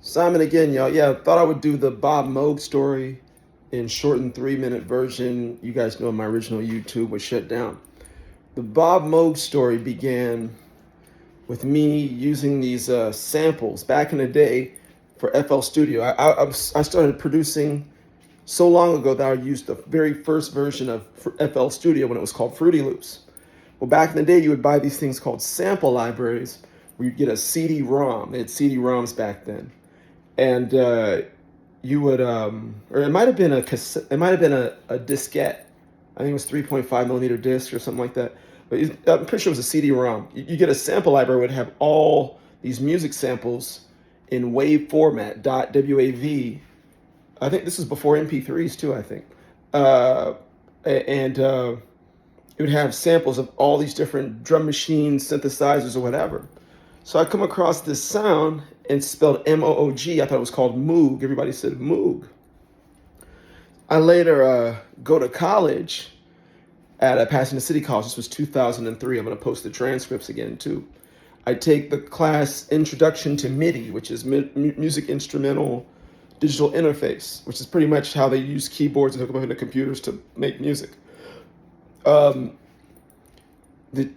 Simon again, y'all. Yeah, I thought I would do the Bob Moog story in shortened 3-minute version. You guys know my original YouTube was shut down. The Bob Moog story began with me using these samples back in the day for FL Studio. I started producing so long ago that I used the very first version of FL Studio when it was called Fruity Loops. Well, back in the day, you would buy these things called sample libraries where you'd get a CD-ROM. They had CD-ROMs back then. And you would, or it might have been a cassette, it might have been a diskette. I think it was 3.5 millimeter disc or something like that. But I'm pretty sure it was a CD-ROM. You get a sample library would have all these music samples in WAV format, .wav. I think this is before MP3s too. I think, and it would have samples of all these different drum machines, synthesizers, or whatever. So I come across this sound and spelled M-O-O-G. I thought it was called Moog. Everybody said Moog. I later go to college at Pasadena City College. This was 2003. I'm going to post the transcripts again, too. I take the class Introduction to MIDI, which is Music Instrumental Digital Interface, which is pretty much how they use keyboards and hook them up into computers to make music. The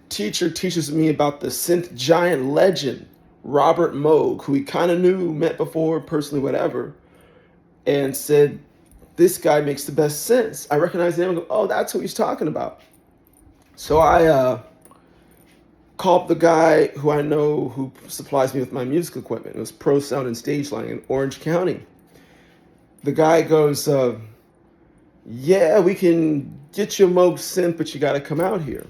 teacher teaches me about the synth giant legend, Robert Moog, who he kind of knew, met before, personally, whatever, and said, this guy makes the best sense. I recognize the name and go, oh, that's who he's talking about. So I called the guy who I know who supplies me with my music equipment. It was Pro Sound and Stage Lighting in Orange County. The guy goes, yeah, we can get you a Moog synth, but you got to come out here.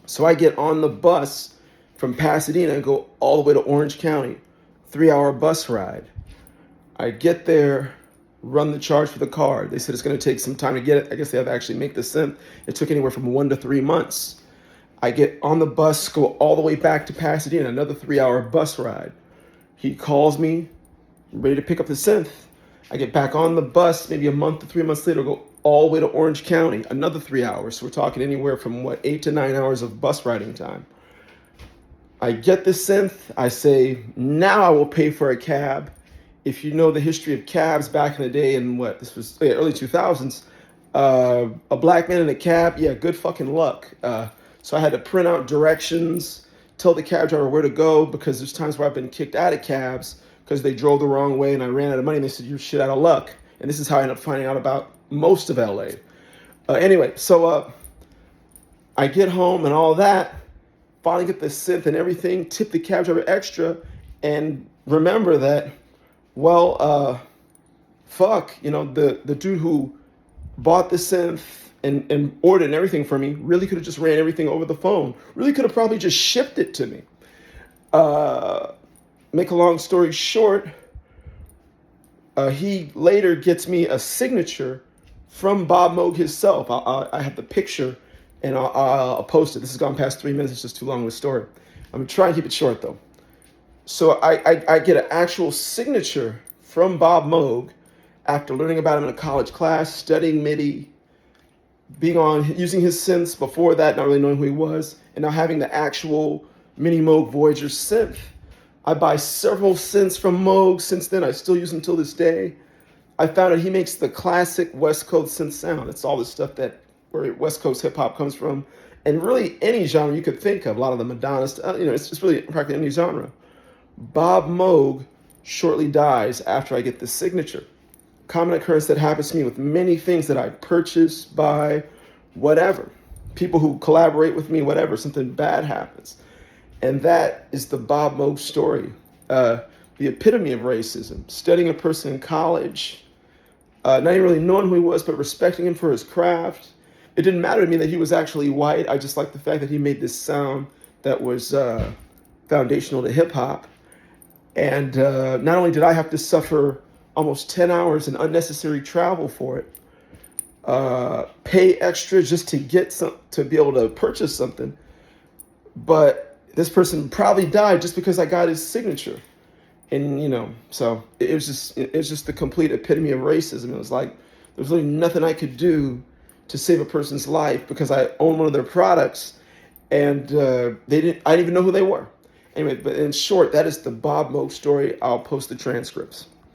So I get on the bus from Pasadena and go all the way to Orange County, 3-hour bus ride. I get there, run the charge for the car. They said it's going to take some time to get it. I guess they have to actually make the synth. It took anywhere from 1 to 3 months. I get on the bus, go all the way back to Pasadena, another 3-hour bus ride. He calls me, ready to pick up the synth. I get back on the bus, maybe a month to 3 months later, go all the way to Orange County, another 3 hours. So we're talking anywhere from 8 to 9 hours of bus riding time. I get the synth. I say, now I will pay for a cab. If you know the history of cabs back in the day, in this was early 2000s, a black man in a cab, yeah, good fucking luck. So I had to print out directions, tell the cab driver where to go, because there's times where I've been kicked out of cabs because they drove the wrong way and I ran out of money and they said, you're shit out of luck. And this is how I ended up finding out about most of LA. Anyway, so I get home and all that, finally get the synth and everything, tip the cab driver extra, and remember that, fuck, the dude who bought the synth and ordered and everything for me really could have just ran everything over the phone. Really could have probably just shipped it to me. Make a long story short, he later gets me a signature from Bob Moog himself. I have the picture, and I'll post it. This has gone past 3 minutes. It's just too long of a story. I'm going to try and keep it short, though. So I get an actual signature from Bob Moog after learning about him in a college class, studying MIDI, using his synths before that, not really knowing who he was, and now having the actual Mini Moog Voyager synth. I buy several synths from Moog since then. I still use them till this day. I found out he makes the classic West Coast synth sound. It's all the stuff where West Coast hip hop comes from, and really any genre you could think of. A lot of the Madonna stuff, it's just really practically any genre. Bob Moog shortly dies after I get the signature. Common occurrence that happens to me with many things that I purchase, buy, whatever. People who collaborate with me, whatever, something bad happens. And that is the Bob Moog story. The epitome of racism. Studying a person in college, not even really knowing who he was, but respecting him for his craft. It didn't matter to me that he was actually white. I just liked the fact that he made this sound that was foundational to hip hop. And not only did I have to suffer almost 10 hours in unnecessary travel for it, pay extra just to to be able to purchase something, but this person probably died just because I got his signature. And, so it was just the complete epitome of racism. It was like, there's really nothing I could do to save a person's life because I own one of their products and I didn't even know who they were. Anyway, but in short, that is the Bob Moog story. I'll post the transcripts.